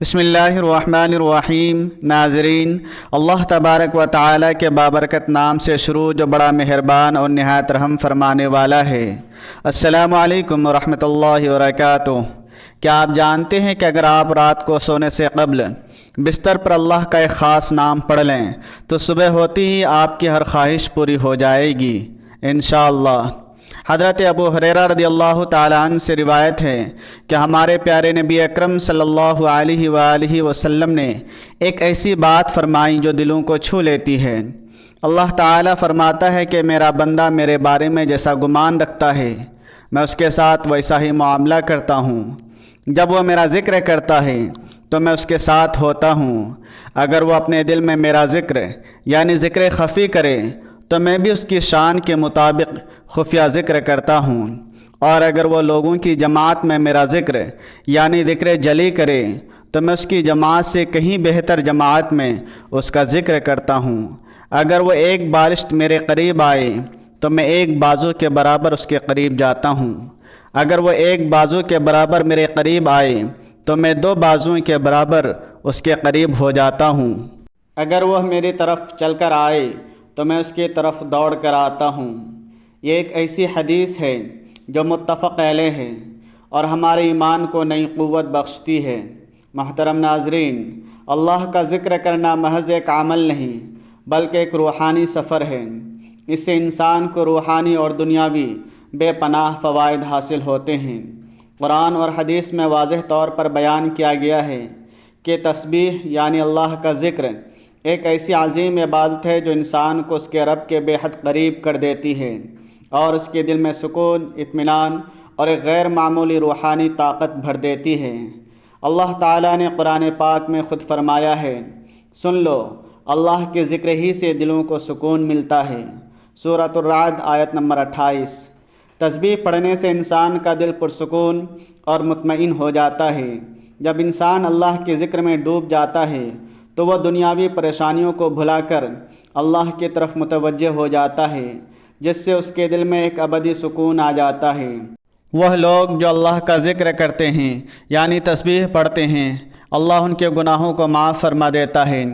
بسم اللہ الرحمن الرحیم۔ ناظرین، اللہ تبارک و تعالی کے بابرکت نام سے شروع جو بڑا مہربان اور نہایت رحم فرمانے والا ہے۔ السلام علیکم ورحمۃ اللہ وبرکاتہ۔ کیا آپ جانتے ہیں کہ اگر آپ رات کو سونے سے قبل بستر پر اللہ کا ایک خاص نام پڑھ لیں تو صبح ہوتی ہی آپ کی ہر خواہش پوری ہو جائے گی انشاءاللہ۔ حضرت ابو ہریرہ رضی اللہ تعالیٰ عنہ سے روایت ہے کہ ہمارے پیارے نبی اکرم صلی اللہ علیہ وآلہ وسلم نے ایک ایسی بات فرمائی جو دلوں کو چھو لیتی ہے۔ اللہ تعالیٰ فرماتا ہے کہ میرا بندہ میرے بارے میں جیسا گمان رکھتا ہے میں اس کے ساتھ ویسا ہی معاملہ کرتا ہوں۔ جب وہ میرا ذکر کرتا ہے تو میں اس کے ساتھ ہوتا ہوں۔ اگر وہ اپنے دل میں میرا ذکر یعنی ذکر خفی کرے تو میں بھی اس کی شان کے مطابق خفیہ ذکر کرتا ہوں، اور اگر وہ لوگوں کی جماعت میں میرا ذکر یعنی ذکر جلی کرے تو میں اس کی جماعت سے کہیں بہتر جماعت میں اس کا ذکر کرتا ہوں۔ اگر وہ ایک بالشت میرے قریب آئے تو میں ایک بازو کے برابر اس کے قریب جاتا ہوں۔ اگر وہ ایک بازو کے برابر میرے قریب آئے تو میں دو بازوؤں کے برابر اس کے قریب ہو جاتا ہوں۔ اگر وہ میری طرف چل کر آئے تو میں اس کی طرف دوڑ کر آتا ہوں۔ یہ ایک ایسی حدیث ہے جو متفق علیہ ہے اور ہمارے ایمان کو نئی قوت بخشتی ہے۔ محترم ناظرین، اللہ کا ذکر کرنا محض ایک عمل نہیں بلکہ ایک روحانی سفر ہے۔ اس سے انسان کو روحانی اور دنیاوی بے پناہ فوائد حاصل ہوتے ہیں۔ قرآن اور حدیث میں واضح طور پر بیان کیا گیا ہے کہ تسبیح یعنی اللہ کا ذکر ایک ایسی عظیم عبادت ہے جو انسان کو اس کے رب کے بے حد قریب کر دیتی ہے اور اس کے دل میں سکون، اطمینان اور ایک غیر معمولی روحانی طاقت بھر دیتی ہے۔ اللہ تعالیٰ نے قرآن پاک میں خود فرمایا ہے، سن لو، اللہ کے ذکر ہی سے دلوں کو سکون ملتا ہے۔ سورۃ الرعد آیت نمبر 28۔ تسبیح پڑھنے سے انسان کا دل پرسکون اور مطمئن ہو جاتا ہے۔ جب انسان اللہ کے ذکر میں ڈوب جاتا ہے تو وہ دنیاوی پریشانیوں کو بھلا کر اللہ کی طرف متوجہ ہو جاتا ہے، جس سے اس کے دل میں ایک ابدی سکون آ جاتا ہے۔ وہ لوگ جو اللہ کا ذکر کرتے ہیں یعنی تسبیح پڑھتے ہیں، اللہ ان کے گناہوں کو معاف فرما دیتا ہے۔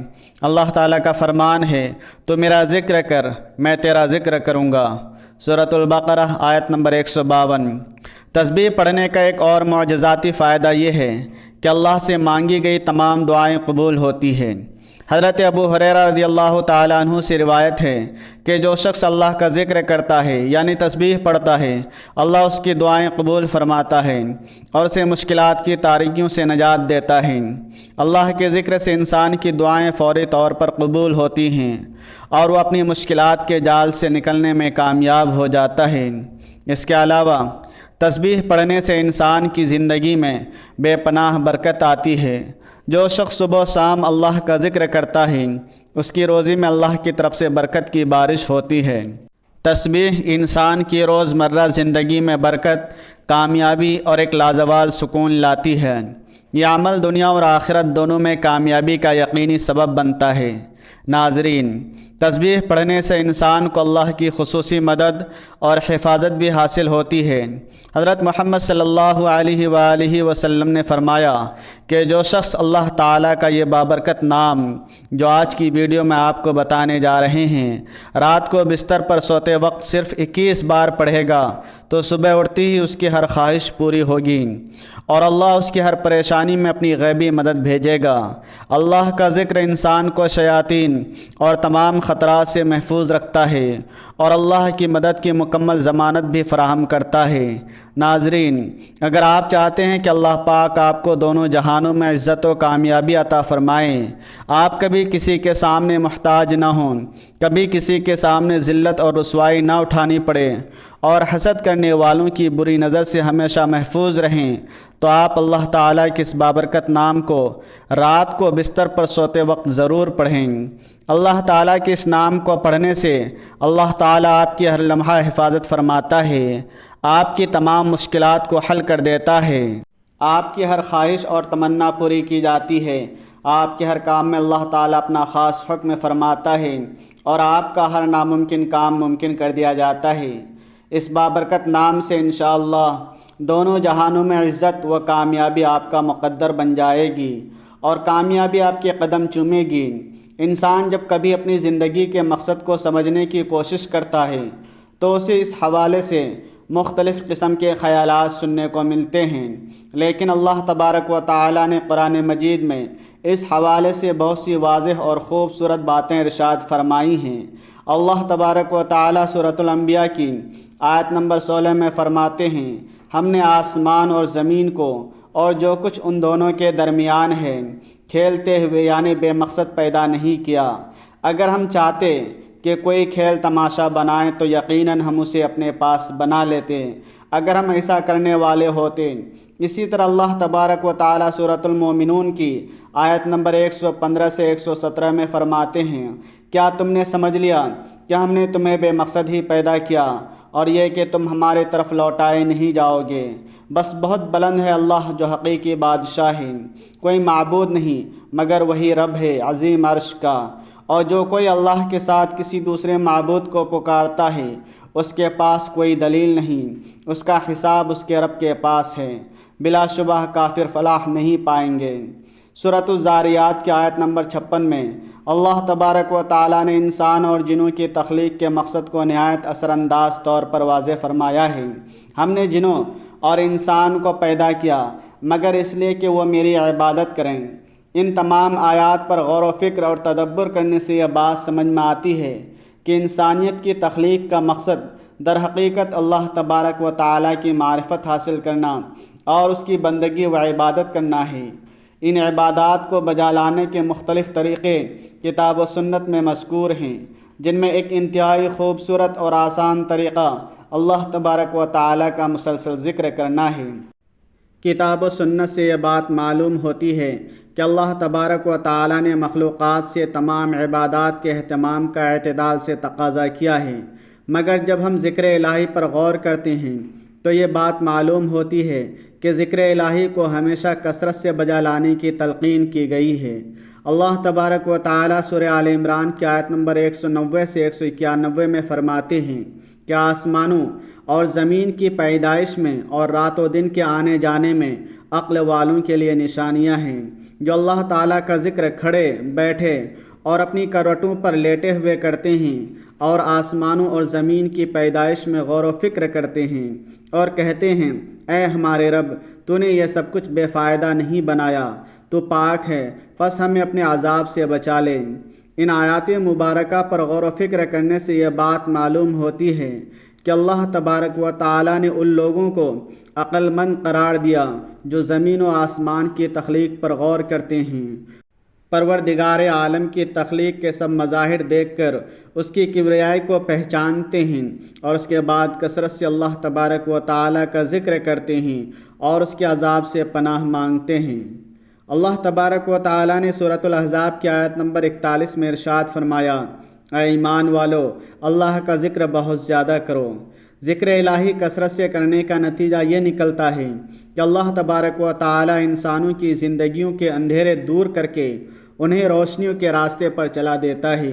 اللہ تعالیٰ کا فرمان ہے، تو میرا ذکر کر میں تیرا ذکر کروں گا۔ سورۃ البقرہ آیت نمبر 152۔ تسبیح پڑھنے کا ایک اور معجزاتی فائدہ یہ ہے کہ اللہ سے مانگی گئی تمام دعائیں قبول ہوتی ہیں۔ حضرت ابو ہریرہ رضی اللہ تعالیٰ عنہ سے روایت ہے کہ جو شخص اللہ کا ذکر کرتا ہے یعنی تسبیح پڑھتا ہے، اللہ اس کی دعائیں قبول فرماتا ہے اور اسے مشکلات کی تاریکیوں سے نجات دیتا ہے۔ اللہ کے ذکر سے انسان کی دعائیں فوری طور پر قبول ہوتی ہیں اور وہ اپنی مشکلات کے جال سے نکلنے میں کامیاب ہو جاتا ہے۔ اس کے علاوہ تسبیح پڑھنے سے انسان کی زندگی میں بے پناہ برکت آتی ہے۔ جو شخص صبح و شام اللہ کا ذکر کرتا ہے اس کی روزی میں اللہ کی طرف سے برکت کی بارش ہوتی ہے۔ تسبیح انسان کی روزمرہ زندگی میں برکت، کامیابی اور ایک لازوال سکون لاتی ہے۔ یہ عمل دنیا اور آخرت دونوں میں کامیابی کا یقینی سبب بنتا ہے۔ ناظرین، تسبیح پڑھنے سے انسان کو اللہ کی خصوصی مدد اور حفاظت بھی حاصل ہوتی ہے۔ حضرت محمد صلی اللہ علیہ وآلہ وسلم نے فرمایا کہ جو شخص اللہ تعالیٰ کا یہ بابرکت نام جو آج کی ویڈیو میں آپ کو بتانے جا رہے ہیں رات کو بستر پر سوتے وقت صرف 21 بار پڑھے گا تو صبح اٹھتی ہی اس کی ہر خواہش پوری ہوگی اور اللہ اس کی ہر پریشانی میں اپنی غیبی مدد بھیجے گا۔ اللہ کا ذکر انسان کو شیاطین اور تمام خطرات سے محفوظ رکھتا ہے اور اللہ کی مدد کی مکمل ضمانت بھی فراہم کرتا ہے۔ ناظرین، اگر آپ چاہتے ہیں کہ اللہ پاک آپ کو دونوں جہانوں میں عزت و کامیابی عطا فرمائیں، آپ کبھی کسی کے سامنے محتاج نہ ہوں، کبھی کسی کے سامنے ذلت اور رسوائی نہ اٹھانی پڑے اور حسد کرنے والوں کی بری نظر سے ہمیشہ محفوظ رہیں، تو آپ اللہ تعالیٰ کے اس بابرکت نام کو رات کو بستر پر سوتے وقت ضرور پڑھیں۔ اللہ تعالیٰ کے اس نام کو پڑھنے سے اللہ تعالیٰ آپ کی ہر لمحہ حفاظت فرماتا ہے، آپ کی تمام مشکلات کو حل کر دیتا ہے، آپ کی ہر خواہش اور تمنا پوری کی جاتی ہے، آپ کے ہر کام میں اللہ تعالیٰ اپنا خاص حکم فرماتا ہے اور آپ کا ہر ناممکن کام ممکن کر دیا جاتا ہے۔ اس بابرکت نام سے انشاءاللہ دونوں جہانوں میں عزت و کامیابی آپ کا مقدر بن جائے گی اور کامیابی آپ کے قدم چومے گی۔ انسان جب کبھی اپنی زندگی کے مقصد کو سمجھنے کی کوشش کرتا ہے تو اسے اس حوالے سے مختلف قسم کے خیالات سننے کو ملتے ہیں، لیکن اللہ تبارک و تعالی نے قرآن مجید میں اس حوالے سے بہت سی واضح اور خوبصورت باتیں ارشاد فرمائی ہیں۔ اللہ تبارک و تعالی سورۃ الانبیاء کی آیت نمبر 16 میں فرماتے ہیں، ہم نے آسمان اور زمین کو اور جو کچھ ان دونوں کے درمیان ہے کھیلتے ہوئے یعنی بے مقصد پیدا نہیں کیا۔ اگر ہم چاہتے کہ کوئی کھیل تماشا بنائیں تو یقیناً ہم اسے اپنے پاس بنا لیتے اگر ہم ایسا کرنے والے ہوتے۔ اسی طرح اللہ تبارک و تعالی سورۃ المومنون کی آیت نمبر 115 سے 117 میں فرماتے ہیں، کیا تم نے سمجھ لیا کہ ہم نے تمہیں بے مقصد ہی پیدا کیا اور یہ کہ تم ہمارے طرف لوٹائے نہیں جاؤ گے؟ بس بہت بلند ہے اللہ جو حقیقی بادشاہ ہے، کوئی معبود نہیں مگر وہی رب ہے عظیم عرش کا، اور جو کوئی اللہ کے ساتھ کسی دوسرے معبود کو پکارتا ہے اس کے پاس کوئی دلیل نہیں، اس کا حساب اس کے رب کے پاس ہے، بلا شبہ کافر فلاح نہیں پائیں گے۔ سورۃ الذاریات کی آیت نمبر 56 میں اللہ تبارک و تعالی نے انسان اور جنوں کی تخلیق کے مقصد کو نہایت اثر انداز طور پر واضح فرمایا ہے۔ ہم نے جنوں اور انسان کو پیدا کیا مگر اس لیے کہ وہ میری عبادت کریں۔ ان تمام آیات پر غور و فکر اور تدبر کرنے سے یہ بات سمجھ میں آتی ہے کہ انسانیت کی تخلیق کا مقصد در حقیقت اللہ تبارک و تعالی کی معرفت حاصل کرنا اور اس کی بندگی و عبادت کرنا ہے۔ ان عبادات کو بجا لانے کے مختلف طریقے کتاب و سنت میں مذکور ہیں، جن میں ایک انتہائی خوبصورت اور آسان طریقہ اللہ تبارک و تعالی کا مسلسل ذکر کرنا ہے۔ کتاب و سنت سے یہ بات معلوم ہوتی ہے کہ اللہ تبارک و تعالی نے مخلوقات سے تمام عبادات کے اہتمام کا اعتدال سے تقاضا کیا ہے، مگر جب ہم ذکر الہی پر غور کرتے ہیں تو یہ بات معلوم ہوتی ہے کہ ذکر الہی کو ہمیشہ کثرت سے بجا لانے کی تلقین کی گئی ہے۔ اللہ تبارک و تعالی سورہ آل عمران کی آیت نمبر 190 سے 191 میں فرماتے ہیں کہ آسمانوں اور زمین کی پیدائش میں اور رات و دن کے آنے جانے میں عقل والوں کے لیے نشانیاں ہیں، جو اللہ تعالیٰ کا ذکر کھڑے بیٹھے اور اپنی کروٹوں پر لیٹے ہوئے کرتے ہیں اور آسمانوں اور زمین کی پیدائش میں غور و فکر کرتے ہیں اور کہتے ہیں، اے ہمارے رب، تو نے یہ سب کچھ بے فائدہ نہیں بنایا، تو پاک ہے، پس ہمیں اپنے عذاب سے بچا لے۔ ان آیات مبارکہ پر غور و فکر کرنے سے یہ بات معلوم ہوتی ہے کہ اللہ تبارک و تعالی نے ان لوگوں کو عقل مند قرار دیا جو زمین و آسمان کی تخلیق پر غور کرتے ہیں، پروردگار عالم کی تخلیق کے سب مظاہر دیکھ کر اس کی کبریائی کو پہچانتے ہیں اور اس کے بعد کثرت سے اللہ تبارک و تعالی کا ذکر کرتے ہیں اور اس کے عذاب سے پناہ مانگتے ہیں۔ اللہ تبارک و تعالی نے سورۃ الاحزاب کی آیت نمبر 41 میں ارشاد فرمایا، اے ایمان والو، اللہ کا ذکر بہت زیادہ کرو۔ ذکر الہی کثرت سے کرنے کا نتیجہ یہ نکلتا ہے کہ اللہ تبارک و تعالی انسانوں کی زندگیوں کے اندھیرے دور کر کے انہیں روشنیوں کے راستے پر چلا دیتا ہے۔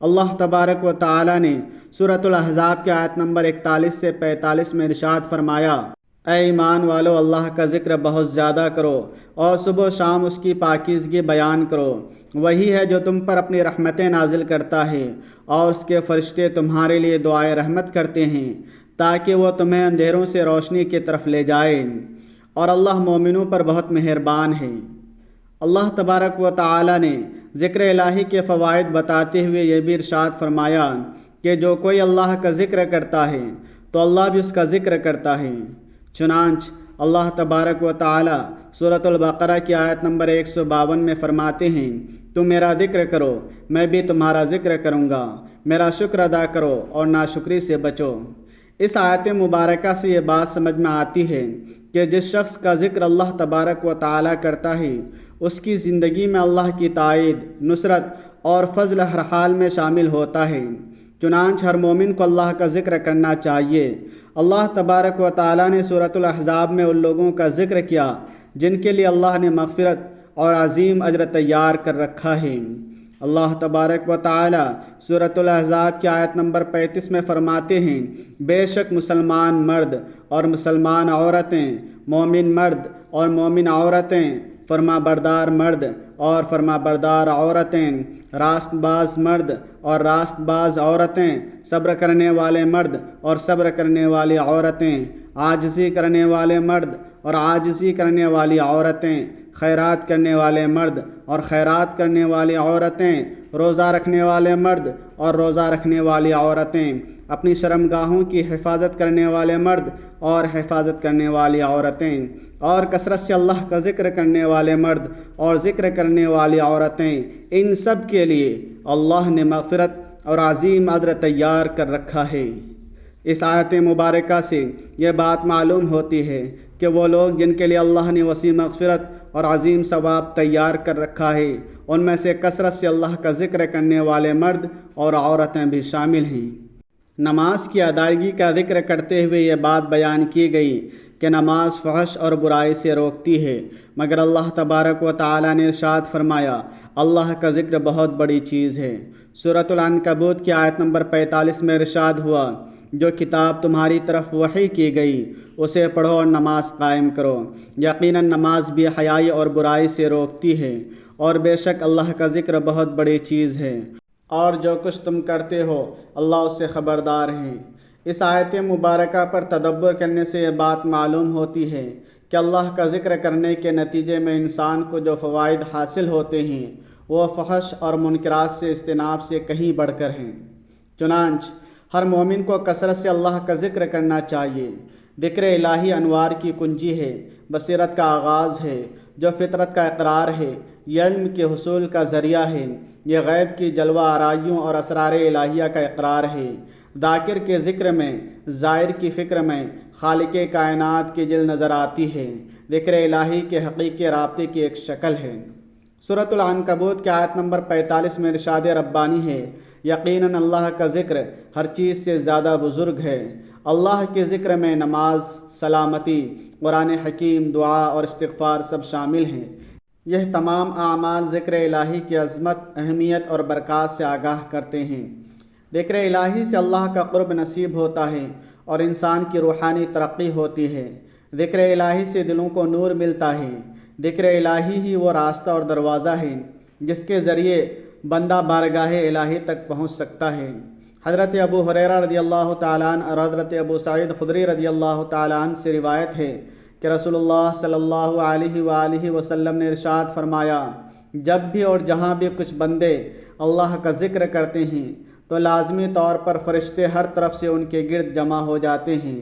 اللہ تبارک و تعالی نے سورۃ الاحزاب کی آیت نمبر 41 سے 45 میں ارشاد فرمایا، اے ایمان والو، اللہ کا ذکر بہت زیادہ کرو اور صبح و شام اس کی پاکیزگی بیان کرو۔ وہی ہے جو تم پر اپنی رحمتیں نازل کرتا ہے اور اس کے فرشتے تمہارے لیے دعائے رحمت کرتے ہیں تاکہ وہ تمہیں اندھیروں سے روشنی کی طرف لے جائے، اور اللہ مومنوں پر بہت مہربان ہے۔ اللہ تبارک و تعالی نے ذکر الہی کے فوائد بتاتے ہوئے یہ بھی ارشاد فرمایا کہ جو کوئی اللہ کا ذکر کرتا ہے تو اللہ بھی اس کا ذکر کرتا ہے۔ چنانچہ اللہ تبارک و تعالی سورۃ البقرہ کی آیت نمبر 152 میں فرماتے ہیں، تم میرا ذکر کرو میں بھی تمہارا ذکر کروں گا، میرا شکر ادا کرو اور ناشکری سے بچو۔ اس آیت مبارکہ سے یہ بات سمجھ میں آتی ہے کہ جس شخص کا ذکر اللہ تبارک و تعالی کرتا ہے اس کی زندگی میں اللہ کی تائید، نصرت اور فضل ہر حال میں شامل ہوتا ہے۔ چنانچہ ہر مومن کو اللہ کا ذکر کرنا چاہیے۔ اللہ تبارک و تعالی نے سورۃ الاحزاب میں ان لوگوں کا ذکر کیا جن کے لیے اللہ نے مغفرت اور عظیم اجر تیار کر رکھا ہے۔ اللہ تبارک و تعالی سورۃ الاحزاب کی آیت نمبر 35 میں فرماتے ہیں، بے شک مسلمان مرد اور مسلمان عورتیں، مومن مرد اور مومن عورتیں فرما بردار مرد اور فرما بردار عورتیں، راست باز مرد اور راست باز عورتیں، صبر کرنے والے مرد اور صبر کرنے والی عورتیں، عاجزی کرنے والے مرد اور عاجزی کرنے والی عورتیں، خیرات کرنے والے مرد اور خیرات کرنے والی عورتیں، روزہ رکھنے والے مرد اور روزہ رکھنے والی عورتیں، اپنی شرمگاہوں کی حفاظت کرنے والے مرد اور حفاظت کرنے والی عورتیں، اور کثرت سے اللہ کا ذکر کرنے والے مرد اور ذکر کرنے والی عورتیں، ان سب کے لیے اللہ نے مغفرت اور عظیم اجر تیار کر رکھا ہے۔ اس آیت مبارکہ سے یہ بات معلوم ہوتی ہے کہ وہ لوگ جن کے لیے اللہ نے وسیع مغفرت اور عظیم ثواب تیار کر رکھا ہے، ان میں سے کثرت سے اللہ کا ذکر کرنے والے مرد اور عورتیں بھی شامل ہیں۔ نماز کی ادائیگی کا ذکر کرتے ہوئے یہ بات بیان کی گئی کہ نماز فحش اور برائی سے روکتی ہے، مگر اللہ تبارک و تعالیٰ نے ارشاد فرمایا اللہ کا ذکر بہت بڑی چیز ہے۔ سورۃ العنکبوت کی آیت نمبر 45 میں ارشاد ہوا جو کتاب تمہاری طرف وحی کی گئی اسے پڑھو اور نماز قائم کرو، یقیناً نماز بھی حیائی اور برائی سے روکتی ہے، اور بے شک اللہ کا ذکر بہت بڑی چیز ہے، اور جو کچھ تم کرتے ہو اللہ اس سے خبردار ہے۔ اس آیت مبارکہ پر تدبر کرنے سے یہ بات معلوم ہوتی ہے کہ اللہ کا ذکر کرنے کے نتیجے میں انسان کو جو فوائد حاصل ہوتے ہیں وہ فحش اور منکرات سے اجتناب سے کہیں بڑھ کر ہیں۔ چنانچہ ہر مومن کو کثرت سے اللہ کا ذکر کرنا چاہیے۔ ذکر الہی انوار کی کنجی ہے، بصیرت کا آغاز ہے، جو فطرت کا اقرار ہے، یہ علم کے حصول کا ذریعہ ہے، یہ غیب کی جلوہ آرائیوں اور اسرار الہیہ کا اقرار ہے۔ ذاکر کے ذکر میں، زائر کی فکر میں خالق کائنات کی جل نظر آتی ہے۔ ذکر الہی کے حقیقی رابطے کی ایک شکل ہے۔ سورۃ العنکبوت کی آیت نمبر 45 میں ارشاد ربانی ہے یقیناً اللہ کا ذکر ہر چیز سے زیادہ بزرگ ہے۔ اللہ کے ذکر میں نماز، سلامتی، قرآن حکیم، دعا اور استغفار سب شامل ہیں۔ یہ تمام اعمال ذکر الہی کی عظمت، اہمیت اور برکات سے آگاہ کرتے ہیں۔ ذکر الہی سے اللہ کا قرب نصیب ہوتا ہے اور انسان کی روحانی ترقی ہوتی ہے۔ ذکر الہی سے دلوں کو نور ملتا ہے۔ ذکر الہی ہی وہ راستہ اور دروازہ ہے جس کے ذریعے بندہ بارگاہ الہی تک پہنچ سکتا ہے۔ حضرت ابو ہریرہ رضی اللہ تعالیٰ عنہ اور حضرت ابو سعید خدری رضی اللہ تعالیٰ عنہ سے روایت ہے کہ رسول اللہ صلی اللہ علیہ وآلہ وسلم نے ارشاد فرمایا جب بھی اور جہاں بھی کچھ بندے اللہ کا ذکر کرتے ہیں تو لازمی طور پر فرشتے ہر طرف سے ان کے گرد جمع ہو جاتے ہیں،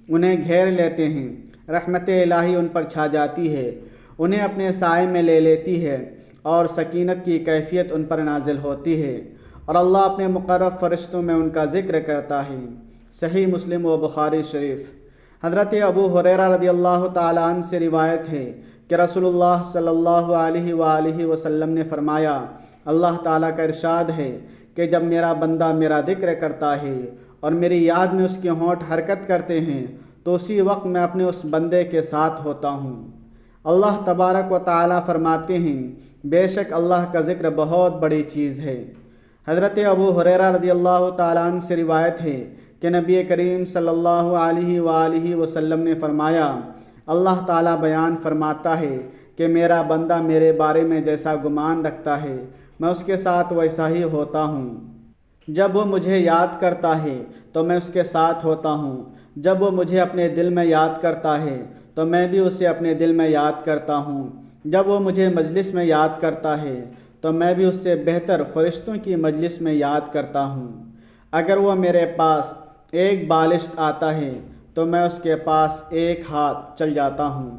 انہیں گھیر لیتے ہیں، رحمت الہی ان پر چھا جاتی ہے، انہیں اپنے سائے میں لے لیتی ہے اور سکینت کی کیفیت ان پر نازل ہوتی ہے، اور اللہ اپنے مقرب فرشتوں میں ان کا ذکر کرتا ہے۔ صحیح مسلم و بخاری شریف۔ حضرت ابو ہریرہ رضی اللہ تعالیٰ عنہ سے روایت ہے کہ رسول اللہ صلی اللہ علیہ وآلہ وسلم نے فرمایا اللہ تعالیٰ کا ارشاد ہے کہ جب میرا بندہ میرا ذکر کرتا ہے اور میری یاد میں اس کے ہونٹ حرکت کرتے ہیں تو اسی وقت میں اپنے اس بندے کے ساتھ ہوتا ہوں۔ اللہ تبارک و تعالیٰ فرماتے ہیں بے شک اللہ کا ذکر بہت بڑی چیز ہے۔ حضرت ابو ہریرہ رضی اللہ تعالیٰ عنہ سے روایت ہے کہ نبی کریم صلی اللہ علیہ وآلہ وسلم نے فرمایا اللہ تعالیٰ بیان فرماتا ہے کہ میرا بندہ میرے بارے میں جیسا گمان رکھتا ہے میں اس کے ساتھ ویسا ہی ہوتا ہوں۔ جب وہ مجھے یاد کرتا ہے تو میں اس کے ساتھ ہوتا ہوں، جب وہ مجھے اپنے دل میں یاد کرتا ہے تو میں بھی اسے اپنے دل میں یاد کرتا ہوں، جب وہ مجھے مجلس میں یاد کرتا ہے تو میں بھی اس سے بہتر فرشتوں کی مجلس میں یاد کرتا ہوں۔ اگر وہ میرے پاس ایک بالشت آتا ہے تو میں اس کے پاس ایک ہاتھ چل جاتا ہوں،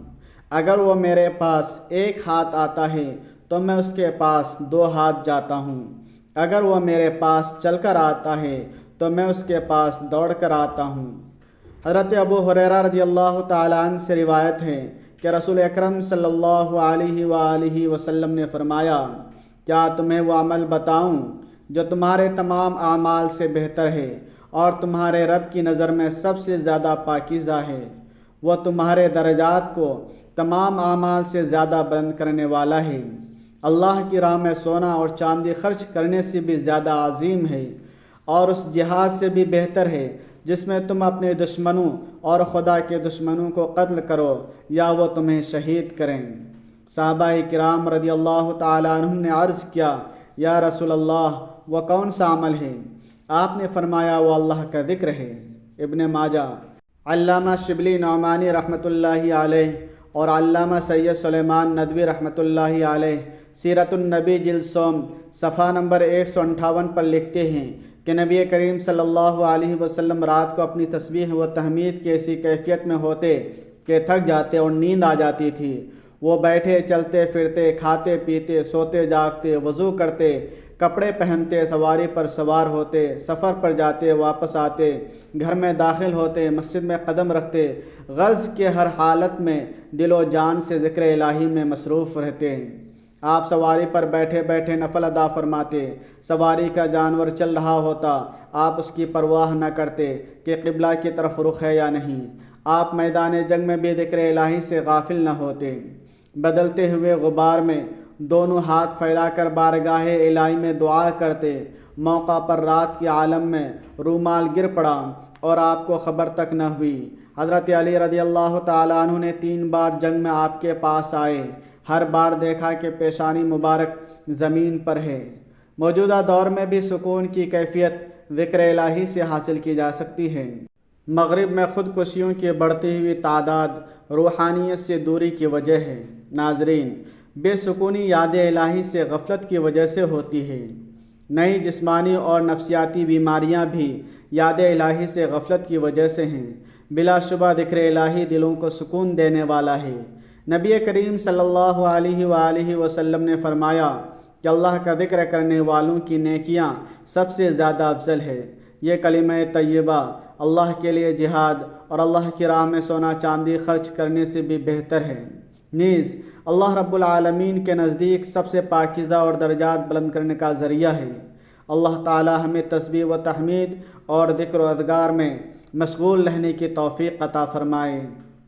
اگر وہ میرے پاس ایک ہاتھ آتا ہے تو میں اس کے پاس 2 ہاتھ جاتا ہوں، اگر وہ میرے پاس چل کر آتا ہے تو میں اس کے پاس دوڑ کر آتا ہوں۔ حضرت ابو ہریرہ رضی اللہ تعالیٰ عنہ سے روایت ہے کہ رسول اکرم صلی اللہ علیہ وآلہ وسلم نے فرمایا کیا تمہیں وہ عمل بتاؤں جو تمہارے تمام اعمال سے بہتر ہے اور تمہارے رب کی نظر میں سب سے زیادہ پاکیزہ ہے، وہ تمہارے درجات کو تمام اعمال سے زیادہ بلند کرنے والا ہے، اللہ کی راہ میں سونا اور چاندی خرچ کرنے سے بھی زیادہ عظیم ہے، اور اس جہاد سے بھی بہتر ہے جس میں تم اپنے دشمنوں اور خدا کے دشمنوں کو قتل کرو یا وہ تمہیں شہید کریں۔ صحابہ کرام رضی اللہ تعالیٰ عنہم نے عرض کیا یا رسول اللہ وہ کون سا عمل ہے؟ آپ نے فرمایا وہ اللہ کا ذکر ہے۔ ابن ماجہ۔ علامہ شبلی نعمانی رحمۃ اللہ علیہ اور علامہ سید سلیمان ندوی رحمۃ اللہ علیہ سیرت النبی جلد سوم صفحہ نمبر 158 پر لکھتے ہیں کہ نبی کریم صلی اللہ علیہ وسلم رات کو اپنی تسبیح و تحمید کی ایسی کیفیت میں ہوتے کہ تھک جاتے اور نیند آ جاتی تھی۔ وہ بیٹھے چلتے پھرتے، کھاتے پیتے، سوتے جاگتے، وضو کرتے، کپڑے پہنتے، سواری پر سوار ہوتے، سفر پر جاتے، واپس آتے، گھر میں داخل ہوتے، مسجد میں قدم رکھتے، غرض کے ہر حالت میں دل و جان سے ذکر الہی میں مصروف رہتے۔ آپ سواری پر بیٹھے بیٹھے نفل ادا فرماتے، سواری کا جانور چل رہا ہوتا آپ اس کی پرواہ نہ کرتے کہ قبلہ کی طرف رخ ہے یا نہیں۔ آپ میدان جنگ میں بھی ذکر الہی سے غافل نہ ہوتے۔ بدلتے ہوئے غبار میں دونوں ہاتھ پھیلا کر بارگاہ الہی میں دعا کرتے۔ موقع پر رات کے عالم میں رومال گر پڑا اور آپ کو خبر تک نہ ہوئی۔ حضرت علی رضی اللہ تعالیٰ عنہ نے 3 بار جنگ میں آپ کے پاس آئے، ہر بار دیکھا کہ پیشانی مبارک زمین پر ہے۔ موجودہ دور میں بھی سکون کی کیفیت ذکر الہی سے حاصل کی جا سکتی ہے۔ مغرب میں خودکشیوں کی بڑھتی ہوئی تعداد روحانیت سے دوری کی وجہ ہے۔ ناظرین، بے سکونی یاد الہی سے غفلت کی وجہ سے ہوتی ہے۔ نئی جسمانی اور نفسیاتی بیماریاں بھی یاد الہی سے غفلت کی وجہ سے ہیں۔ بلا شبہ ذکر الہی دلوں کو سکون دینے والا ہے۔ نبی کریم صلی اللہ علیہ وآلہ وسلم نے فرمایا کہ اللہ کا ذکر کرنے والوں کی نیکیاں سب سے زیادہ افضل ہے۔ یہ کلمہ طیبہ اللہ کے لیے جہاد اور اللہ کی راہ میں سونا چاندی خرچ کرنے سے بھی بہتر ہے۔ نیز اللہ رب العالمین کے نزدیک سب سے پاکیزہ اور درجات بلند کرنے کا ذریعہ ہے۔ اللہ تعالی ہمیں تسبیح و تحمید اور ذکر و اذکار میں مشغول رہنے کی توفیق عطا فرمائے،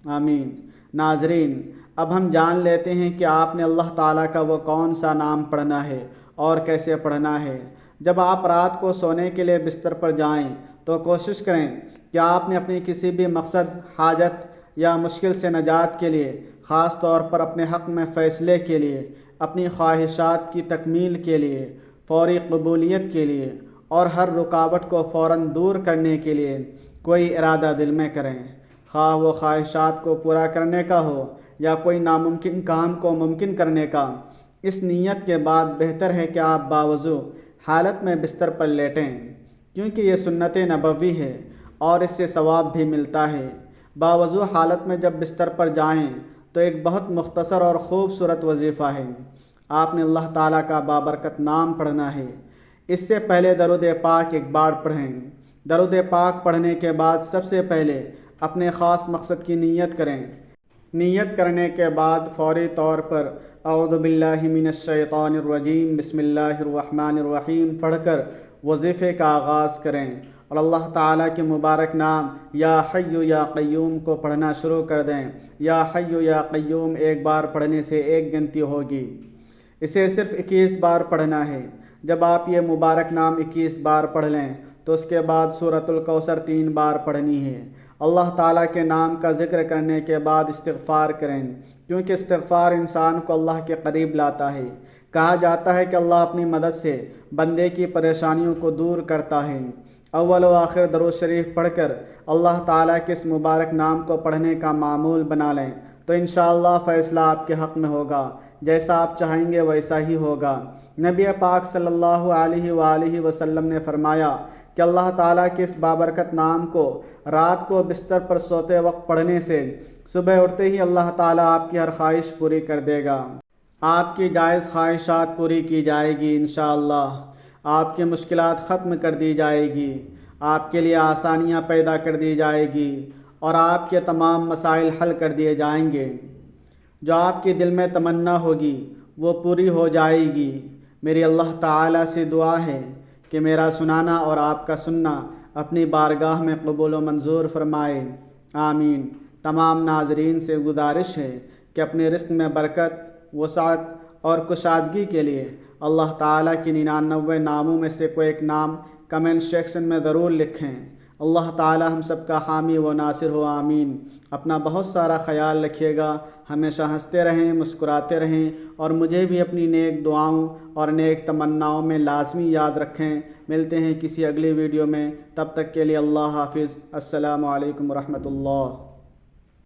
آمین۔ ناظرین، اب ہم جان لیتے ہیں کہ آپ نے اللہ تعالیٰ کا وہ کون سا نام پڑھنا ہے اور کیسے پڑھنا ہے۔ جب آپ رات کو سونے کے لیے بستر پر جائیں تو کوشش کریں کہ آپ نے اپنی کسی بھی مقصد، حاجت یا مشکل سے نجات کے لیے، خاص طور پر اپنے حق میں فیصلے کے لیے، اپنی خواہشات کی تکمیل کے لیے، فوری قبولیت کے لیے اور ہر رکاوٹ کو فوراً دور کرنے کے لیے کوئی ارادہ دل میں کریں، خواہ وہ خواہشات کو پورا کرنے کا ہو یا کوئی ناممکن کام کو ممکن کرنے کا۔ اس نیت کے بعد بہتر ہے کہ آپ باوضو حالت میں بستر پر لیٹیں، کیونکہ یہ سنت نبوی ہے اور اس سے ثواب بھی ملتا ہے۔ باوضو حالت میں جب بستر پر جائیں تو ایک بہت مختصر اور خوبصورت وظیفہ ہے۔ آپ نے اللہ تعالیٰ کا بابرکت نام پڑھنا ہے۔ اس سے پہلے درود پاک ایک بار پڑھیں۔ درود پاک پڑھنے کے بعد سب سے پہلے اپنے خاص مقصد کی نیت کریں۔ نیت کرنے کے بعد فوری طور پر اعوذ باللہ من الشیطان الرجیم بسم اللہ الرحمن الرحیم پڑھ کر وظیفے کا آغاز کریں اور اللہ تعالیٰ کے مبارک نام یا حی یا قیوم کو پڑھنا شروع کر دیں۔ یا حی یا قیوم ایک بار پڑھنے سے 1 گنتی ہوگی۔ اسے صرف 21 بار پڑھنا ہے۔ جب آپ یہ مبارک نام 21 بار پڑھ لیں تو اس کے بعد سورۃ الکوثر 3 بار پڑھنی ہے۔ اللہ تعالیٰ کے نام کا ذکر کرنے کے بعد استغفار کریں، کیونکہ استغفار انسان کو اللہ کے قریب لاتا ہے۔ کہا جاتا ہے کہ اللہ اپنی مدد سے بندے کی پریشانیوں کو دور کرتا ہے۔ اول و آخر درود شریف پڑھ کر اللہ تعالیٰ کے اس مبارک نام کو پڑھنے کا معمول بنا لیں تو انشاءاللہ فیصلہ آپ کے حق میں ہوگا۔ جیسا آپ چاہیں گے ویسا ہی ہوگا۔ نبی پاک صلی اللہ علیہ وآلہ وسلم نے فرمایا کہ اللہ تعالیٰ کے اس بابرکت نام کو رات کو بستر پر سوتے وقت پڑھنے سے صبح اٹھتے ہی اللہ تعالیٰ آپ کی ہر خواہش پوری کر دے گا۔ آپ کی جائز خواہشات پوری کی جائے گی انشاءاللہ۔ آپ کی مشکلات ختم کر دی جائے گی، آپ کے لیے آسانیاں پیدا کر دی جائے گی اور آپ کے تمام مسائل حل کر دیے جائیں گے۔ جو آپ کے دل میں تمنا ہوگی وہ پوری ہو جائے گی۔ میری اللہ تعالیٰ سے دعا ہے کہ میرا سنانا اور آپ کا سننا اپنی بارگاہ میں قبول و منظور فرمائے، آمین۔ تمام ناظرین سے گزارش ہے کہ اپنے رزق میں برکت، وسعت اور کشادگی کے لیے اللہ تعالیٰ کی 99 ناموں میں سے کوئی ایک نام کمنٹ سیکشن میں ضرور لکھیں۔ اللہ تعالی ہم سب کا حامی و ناصر ہو، آمین۔ اپنا بہت سارا خیال رکھیے گا، ہمیشہ ہنستے رہیں، مسکراتے رہیں، اور مجھے بھی اپنی نیک دعاؤں اور نیک تمناؤں میں لازمی یاد رکھیں۔ ملتے ہیں کسی اگلی ویڈیو میں، تب تک کے لیے اللہ حافظ۔ السلام علیکم ورحمۃ اللہ۔